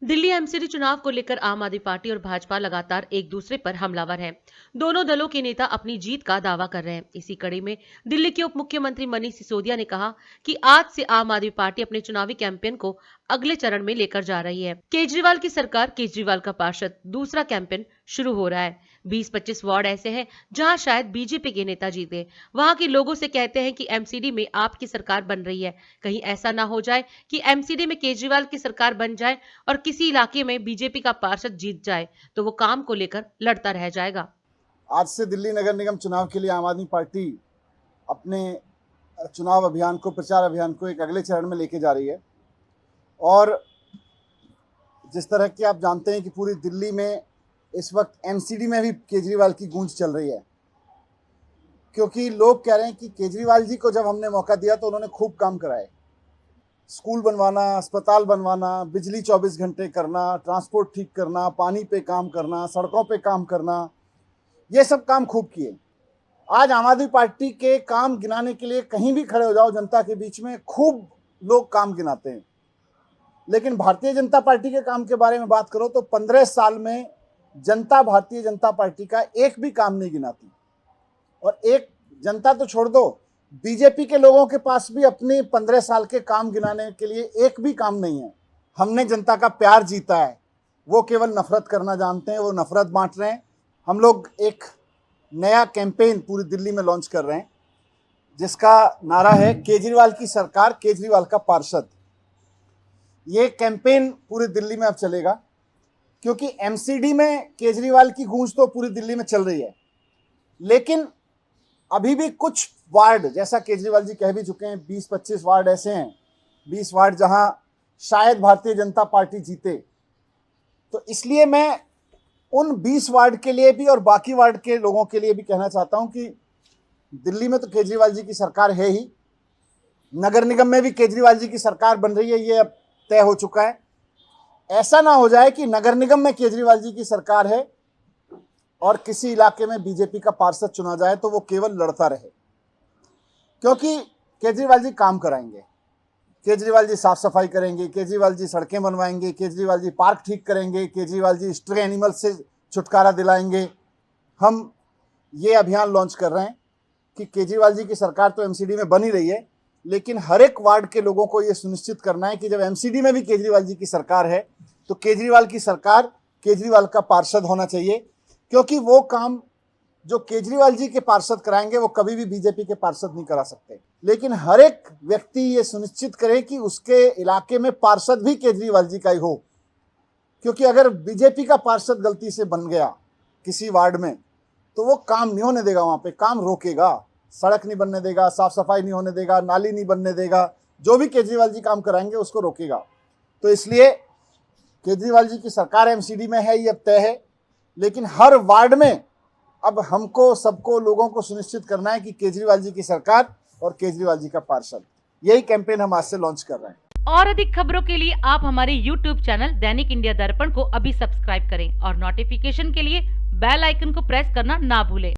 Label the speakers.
Speaker 1: Delhi MCD चुनाव को लेकर आम आदमी पार्टी और भाजपा लगातार एक दूसरे पर हमलावर हैं। दोनों दलों के नेता अपनी जीत का दावा कर रहे हैं। इसी कड़ी में दिल्ली के उप मुख्यमंत्री मनीष सिसोदिया ने कहा कि आज से आम आदमी पार्टी अपने चुनावी कैंपेन को अगले चरण में लेकर जा रही है। केजरीवाल की सरकार, केजरीवाल का पार्षद, दूसरा कैंपेन शुरू हो रहा है। 20-25 वार्ड ऐसे हैं जहां शायद बीजेपी के नेता जीते। वहां के लोगों से कहते हैं कि एमसीडी में आपकी सरकार बन रही है, कहीं ऐसा ना हो जाए कि एमसीडी में केजरीवाल की सरकार बन जाए और किसी इलाके में बीजेपी का पार्षद जीत जाए तो वो काम को लेकर लड़ता रह जाएगा।
Speaker 2: आज से दिल्ली नगर निगम चुनाव के लिए आम आदमी पार्टी अपने चुनाव अभियान को, प्रचार अभियान को एक अगले चरण में लेके जा रही है। और जिस तरह की आप जानते हैं कि पूरी दिल्ली में इस वक्त एमसीडी में भी केजरीवाल की गूंज चल रही है, क्योंकि लोग कह रहे हैं कि केजरीवाल जी को जब हमने मौका दिया तो उन्होंने खूब काम कराए। स्कूल बनवाना, अस्पताल बनवाना, बिजली 24 घंटे करना, ट्रांसपोर्ट ठीक करना, पानी पे काम करना, सड़कों पे काम करना, ये सब काम खूब किए। आज आम आदमी पार्टी के काम गिनाने के लिए कहीं भी खड़े हो जाओ जनता के बीच में, खूब लोग काम गिनाते हैं। लेकिन भारतीय जनता पार्टी के काम के बारे में बात करो तो 15 साल में जनता भारतीय जनता पार्टी का एक भी काम नहीं गिनाती। और एक जनता तो छोड़ दो, बीजेपी के लोगों के पास भी अपने 15 साल के काम गिनाने के लिए एक भी काम नहीं है। हमने जनता का प्यार जीता है, वो केवल नफरत करना जानते हैं, वो नफरत बांट रहे हैं। हम लोग एक नया कैंपेन पूरी दिल्ली में लॉन्च कर रहे हैं जिसका नारा है केजरीवाल की सरकार, केजरीवाल का पार्षद। ये कैंपेन पूरी दिल्ली में अब चलेगा, क्योंकि एमसीडी में केजरीवाल की गूंज तो पूरी दिल्ली में चल रही है, लेकिन अभी भी कुछ वार्ड, जैसा केजरीवाल जी कह भी चुके हैं, 20-25 वार्ड ऐसे हैं, 20 वार्ड जहां शायद भारतीय जनता पार्टी जीते। तो इसलिए मैं उन 20 वार्ड के लिए भी और बाकी वार्ड के लोगों के लिए भी कहना चाहता हूं कि दिल्ली में तो केजरीवाल जी की सरकार है ही, नगर निगम में भी केजरीवाल जी की सरकार बन रही है, ये अब तय हो चुका है। ऐसा ना हो जाए कि नगर निगम में केजरीवाल जी की सरकार है और किसी इलाके में बीजेपी का पार्षद चुना जाए तो वो केवल लड़ता रहे, क्योंकि केजरीवाल जी काम कराएंगे, केजरीवाल जी साफ सफाई करेंगे, केजरीवाल जी सड़कें बनवाएंगे, केजरीवाल जी पार्क ठीक करेंगे, केजरीवाल जी स्ट्रे एनिमल से छुटकारा दिलाएंगे। हम ये अभियान लॉन्च कर रहे हैं कि केजरीवाल जी की सरकार तो एमसीडी में बन ही रही है, लेकिन हर एक वार्ड के लोगों को ये सुनिश्चित करना है कि जब एमसीडी में भी केजरीवाल जी की सरकार है तो केजरीवाल की सरकार, केजरीवाल का पार्षद होना चाहिए, क्योंकि वो काम जो केजरीवाल जी के पार्षद कराएंगे वो कभी भी बीजेपी के पार्षद नहीं करा सकते। लेकिन हर एक व्यक्ति ये सुनिश्चित करे कि उसके इलाके में पार्षद भी केजरीवाल जी का ही हो, क्योंकि अगर बीजेपी का पार्षद गलती से बन गया किसी वार्ड में तो वो काम नहीं होने देगा, वहाँ पे काम रोकेगा, सड़क नहीं बनने देगा, साफ सफाई नहीं होने देगा, नाली नहीं बनने देगा, जो भी केजरीवाल जी काम कराएंगे उसको रोकेगा। तो इसलिए केजरीवाल जी की सरकार एमसीडी में है, ये अब तय है, लेकिन हर वार्ड में अब हमको, सबको, लोगों को सुनिश्चित करना है कि केजरीवाल जी की सरकार और केजरीवाल जी का पार्षद। यही कैंपेन हम आज से लॉन्च कर रहे हैं।
Speaker 1: और अधिक खबरों के लिए आप हमारे YouTube चैनल दैनिक इंडिया दर्पण को अभी सब्सक्राइब करें और नोटिफिकेशन के लिए बेल आइकन को प्रेस करना ना भूलें।